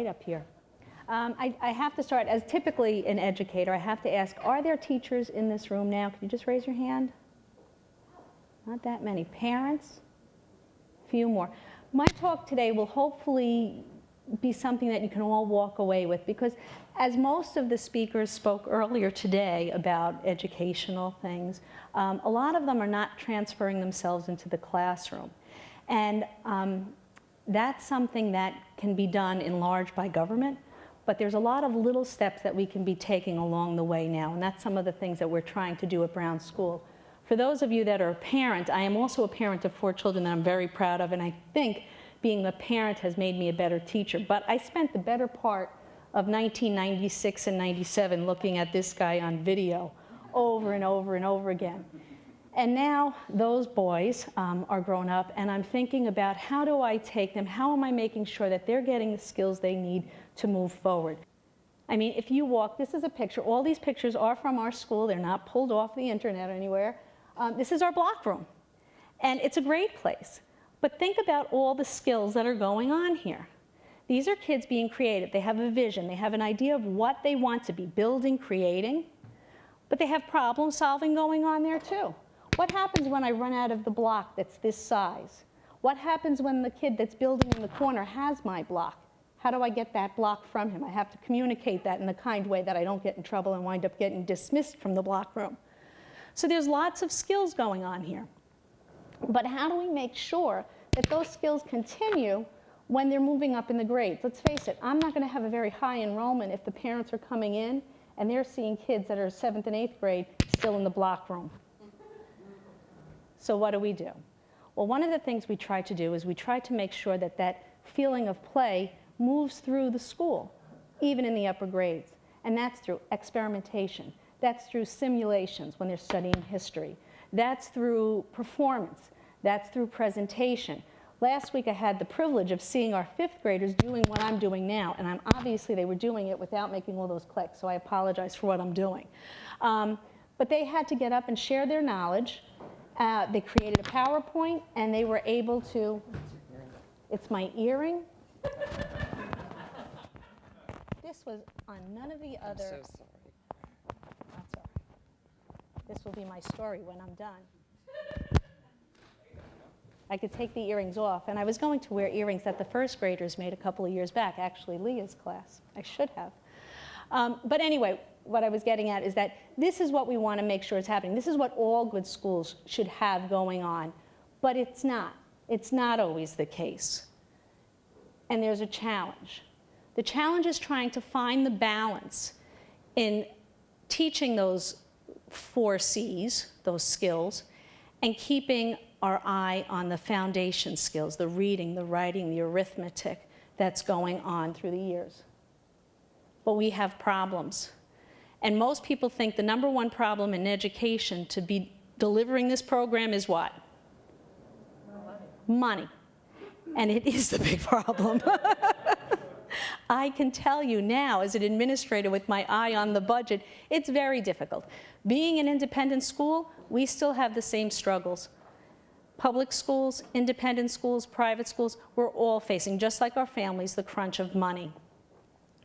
Right up here. I have to start, as typically an educator, I have to ask, are there teachers in this room now? Can you just raise your hand? Not that many. Parents? A few more. My talk today will hopefully be something that you can all walk away with, because as most of the speakers spoke earlier today about educational things, a lot of them are not transferring themselves into the classroom. And that's something that can be done in large by government, but there's a lot of little steps that we can be taking along the way now, and that's some of the things that we're trying to do at Brown School. For those of you that are a parent, I am also a parent of 4 children that I'm very proud of, and I think being a parent has made me a better teacher. But I spent the better part of 1996 and 97 looking at this guy on video over and over and over again. And now those boys are grown up, and I'm thinking about how do I take them, how am I making sure that they're getting the skills they need to move forward. I mean, if you walk, this is a picture, all these pictures are from our school, they're not pulled off the internet or anywhere. This is our block room, and it's a great place. But think about all the skills that are going on here. These are kids being creative. They have a vision. They have an idea of what they want to be building, creating, but they have problem solving going on there too. What happens when I run out of the block that's this size? What happens when the kid that's building in the corner has my block? How do I get that block from him? I have to communicate that in a kind way that I don't get in trouble and wind up getting dismissed from the block room. So there's lots of skills going on here. But how do we make sure that those skills continue when they're moving up in the grades? Let's face it, I'm not going to have a very high enrollment if the parents are coming in and they're seeing kids that are 7th and 8th grade still in the block room. So what do we do? Well, one of the things we try to do is we try to make sure that that feeling of play moves through the school, even in the upper grades. And that's through experimentation. That's through simulations when they're studying history. That's through performance. That's through presentation. Last week I had the privilege of seeing our 5th graders doing what I'm doing now, and obviously they were doing it without making all those clicks, so I apologize for what I'm doing. But they had to get up and share their knowledge. They created a PowerPoint, and they were able to, it's my earring. This was on none of the other. I'm so sorry. That's all right. This will be my story when I'm done. I could take the earrings off, and I was going to wear earrings that the 1st graders made a couple of years back, actually Leah's class. I should have. But anyway, what I was getting at is that this is what we want to make sure is happening. This is what all good schools should have going on, but it's not. It's not always the case. And there's a challenge. The challenge is trying to find the balance in teaching those 4 C's, those skills, and keeping our eye on the foundation skills, the reading, the writing, the arithmetic that's going on through the years. But we have problems. And most people think the #1 problem in education to be delivering this program is what? Money. And it is the big problem. I can tell you now, as an administrator with my eye on the budget, it's very difficult. Being an independent school, we still have the same struggles. Public schools, independent schools, private schools, we're all facing, just like our families, the crunch of money.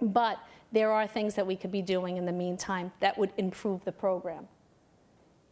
But there are things that we could be doing in the meantime that would improve the program.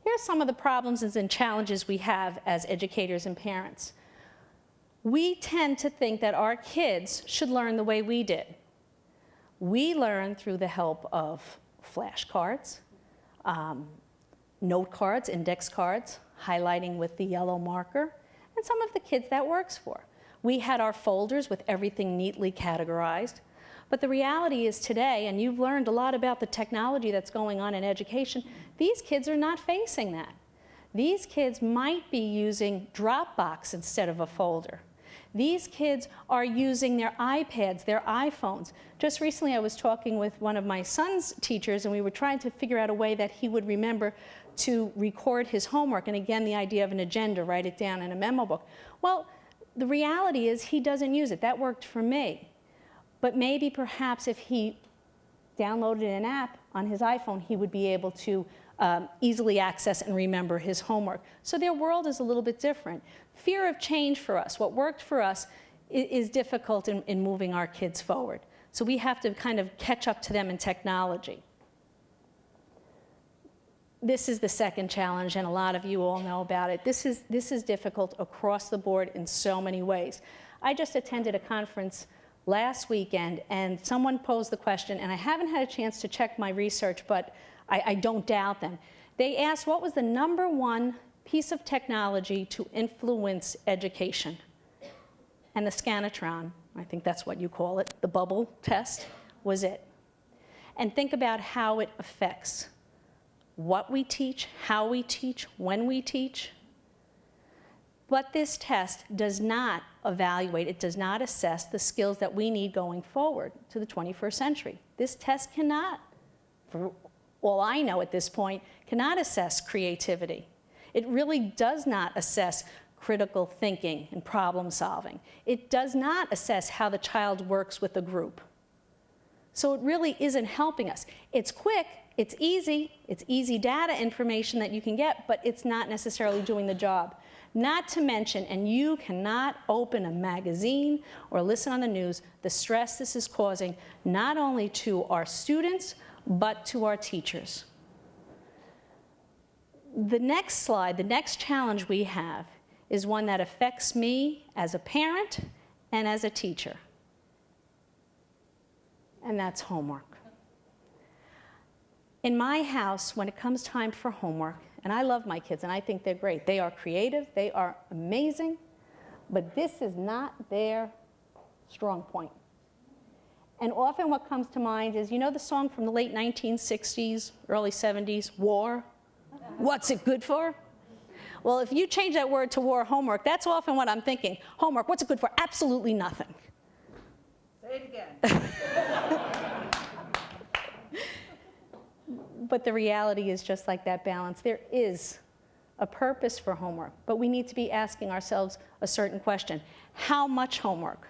Here's some of the problems and challenges we have as educators and parents. We tend to think that our kids should learn the way we did. We learn through the help of flashcards, note cards, index cards, highlighting with the yellow marker, and some of the kids that works for. We had our folders with everything neatly categorized. But the reality is today, and you've learned a lot about the technology that's going on in education, these kids are not facing that. These kids might be using Dropbox instead of a folder. These kids are using their iPads, their iPhones. Just recently I was talking with one of my son's teachers, and we were trying to figure out a way that he would remember to record his homework. And again, the idea of an agenda, write it down in a memo book. Well, the reality is he doesn't use it. That worked for me. But maybe perhaps if he downloaded an app on his iPhone, he would be able to easily access and remember his homework. So their world is a little bit different. Fear of change for us, what worked for us, is difficult in moving our kids forward. So we have to kind of catch up to them in technology. This is the second challenge, and a lot of you all know about it. This is difficult across the board in so many ways. I just attended a conference last weekend, and someone posed the question, and I haven't had a chance to check my research, but I don't doubt them. They asked, what was the #1 piece of technology to influence education? And the Scantron, I think that's what you call it, the bubble test, was it. And think about how it affects what we teach, how we teach, when we teach. But this test does not evaluate, it does not assess the skills that we need going forward to the 21st century. This test cannot, for all I know at this point, cannot assess creativity. It really does not assess critical thinking and problem solving. It does not assess how the child works with a group. So it really isn't helping us. It's quick, it's easy data information that you can get, but it's not necessarily doing the job. Not to mention, and you cannot open a magazine or listen on the news, the stress this is causing not only to our students, but to our teachers. The next slide, the next challenge we have is one that affects me as a parent and as a teacher. And that's homework. In my house, when it comes time for homework, and I love my kids and I think they're great. They are creative, they are amazing, but this is not their strong point. And often what comes to mind is, you know the song from the late 1960s, early 70s, War? What's it good for? Well, if you change that word to war, homework, that's often what I'm thinking. Homework, what's it good for? Absolutely nothing. Say it again. But the reality is just like that balance. There is a purpose for homework, but we need to be asking ourselves a certain question. How much homework?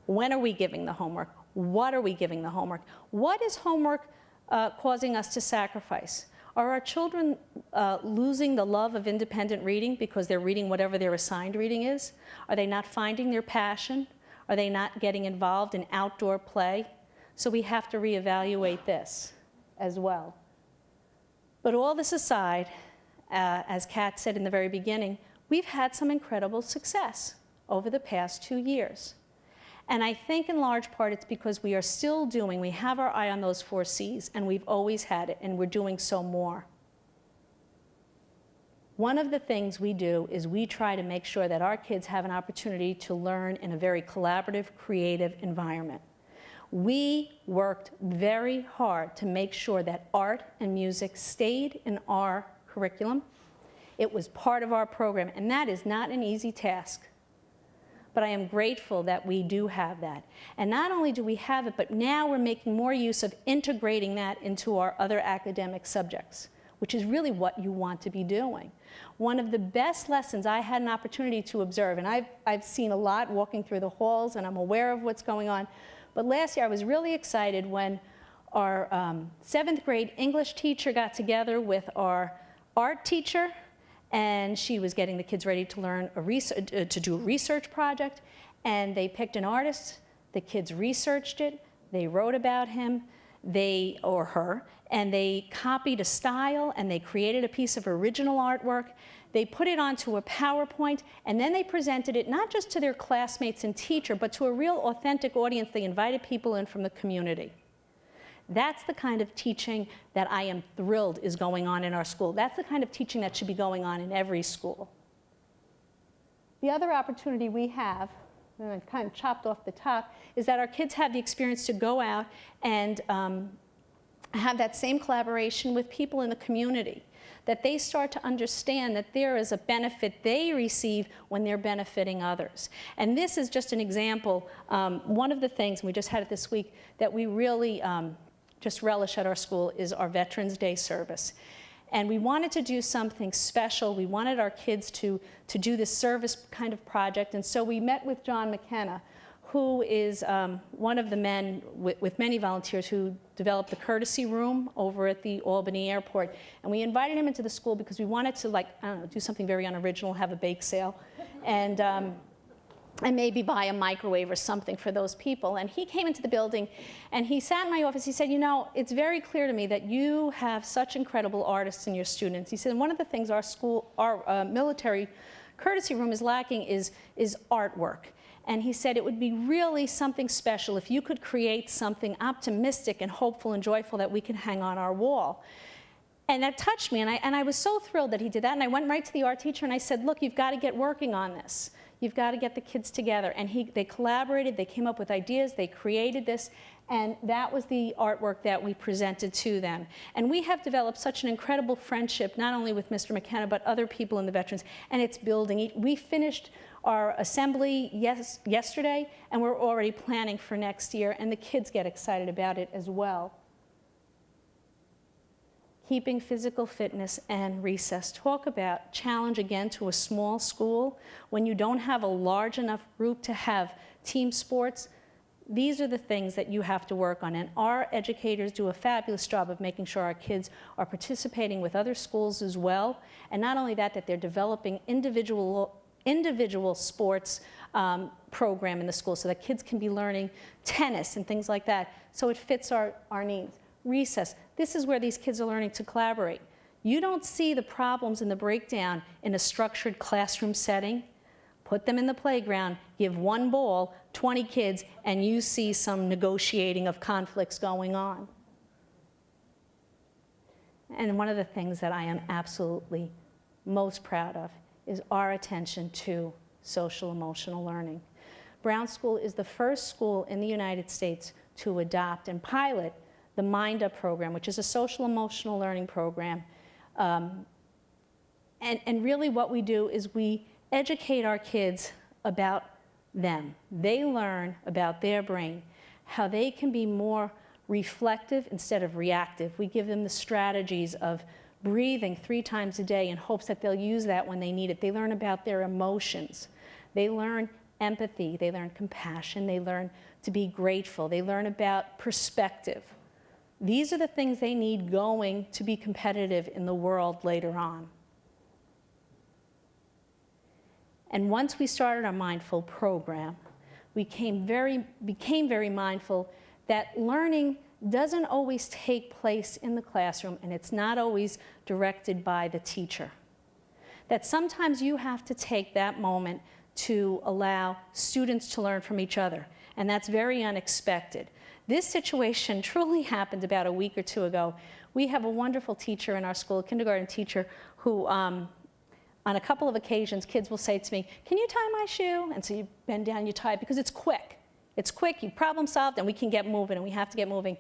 When are we giving the homework? What are we giving the homework? What is homework causing us to sacrifice? Are our children losing the love of independent reading because they're reading whatever their assigned reading is? Are they not finding their passion? Are they not getting involved in outdoor play? So we have to reevaluate this as well. But all this aside, as Kat said in the very beginning, we've had some incredible success over the past 2 years. And I think in large part it's because we are still doing, we have our eye on those 4 C's, and we've always had it, and we're doing so more. One of the things we do is we try to make sure that our kids have an opportunity to learn in a very collaborative, creative environment. We worked very hard to make sure that art and music stayed in our curriculum. It was part of our program, and that is not an easy task. But I am grateful that we do have that. And not only do we have it, but now we're making more use of integrating that into our other academic subjects, which is really what you want to be doing. One of the best lessons I had an opportunity to observe, and I've seen a lot walking through the halls, and I'm aware of what's going on, but last year I was really excited when our 7th grade English teacher got together with our art teacher, and she was getting the kids ready to learn to do a research project, and they picked an artist. The kids researched it, they wrote about him, or her, and they copied a style, and they created a piece of original artwork. They put it onto a PowerPoint, and then they presented it not just to their classmates and teacher, but to a real authentic audience. They invited people in from the community. That's the kind of teaching that I am thrilled is going on in our school. That's the kind of teaching that should be going on in every school. The other opportunity we have, and I kind of chopped off the top, is that our kids have the experience to go out and have that same collaboration with people in the community, that they start to understand that there is a benefit they receive when they're benefiting others. And this is just an example. One of the things, and we just had it this week, that we really just relish at our school is our Veterans Day service. And we wanted to do something special. We wanted our kids to do this service kind of project. And so we met with John McKenna, who is one of the men with many volunteers who developed the courtesy room over at the Albany airport. And we invited him into the school because we wanted to, like, I don't know, do something very unoriginal, have a bake sale. And and maybe buy a microwave or something for those people. And he came into the building and he sat in my office. He said, you know, it's very clear to me that you have such incredible artists in your students. He said, one of the things our military courtesy room is lacking is artwork. And he said it would be really something special if you could create something optimistic and hopeful and joyful that we can hang on our wall. And that touched me, and I was so thrilled that he did that. And I went right to the art teacher and I said, look, you've got to get working on this. You've got to get the kids together. And they collaborated, they came up with ideas, they created this, and that was the artwork that we presented to them. And we have developed such an incredible friendship, not only with Mr. McKenna, but other people in the Veterans, and it's building. We finished our assembly yesterday, and we're already planning for next year, and the kids get excited about it as well. Keeping physical fitness and recess. Talk about challenge again to a small school. When you don't have a large enough group to have team sports, these are the things that you have to work on. And our educators do a fabulous job of making sure our kids are participating with other schools as well. And not only that, that they're developing individual sports program in the school so that kids can be learning tennis and things like that. So it fits our needs. Recess. This is where these kids are learning to collaborate. You don't see the problems and the breakdown in a structured classroom setting. Put them in the playground, give one ball, 20 kids, and you see some negotiating of conflicts going on. And one of the things that I am absolutely most proud of is our attention to social emotional learning. Brown School is the first school in the United States to adopt and pilot the Mind Up program, which is a social emotional learning program. And really what we do is we educate our kids about them. They learn about their brain, how they can be more reflective instead of reactive. We give them the strategies of breathing 3 times a day in hopes that they'll use that when they need it. They learn about their emotions. They learn empathy. They learn compassion. They learn to be grateful. They learn about perspective. These are the things they need going to be competitive in the world later on. And once we started our mindful program, we became very mindful that learning doesn't always take place in the classroom, and it's not always directed by the teacher. That sometimes you have to take that moment to allow students to learn from each other, and that's very unexpected. This situation truly happened about a week or 2 ago. We have a wonderful teacher in our school, a kindergarten teacher, who on a couple of occasions, kids will say to me, can you tie my shoe? And so you bend down, you tie it, because it's quick. It's quick, you problem solved, and we can get moving, and we have to get moving.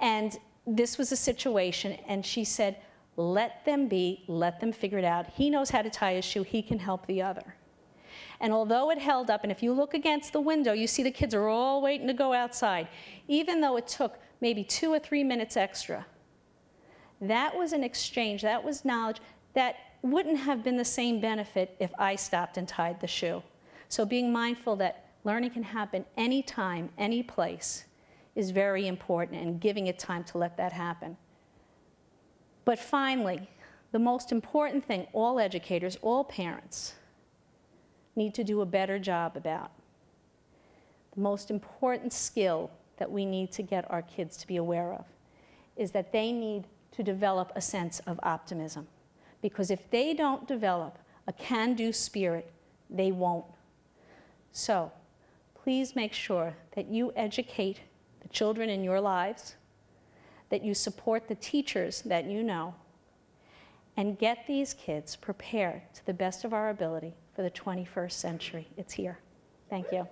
And this was a situation, and she said, let them be, let them figure it out. He knows how to tie his shoe, he can help the other. And although it held up, and if you look against the window, you see the kids are all waiting to go outside, even though it took maybe 2 or 3 minutes extra. That was an exchange, that was knowledge that wouldn't have been the same benefit if I stopped and tied the shoe. So being mindful that learning can happen anytime, any place is very important, and giving it time to let that happen. But finally, the most important thing all educators, all parents need to do a better job about, the most important skill that we need to get our kids to be aware of, is that they need to develop a sense of optimism. Because if they don't develop a can-do spirit, they won't. So please make sure that you educate the children in your lives, that you support the teachers that you know, and get these kids prepared to the best of our ability for the 21st century. It's here. Thank you.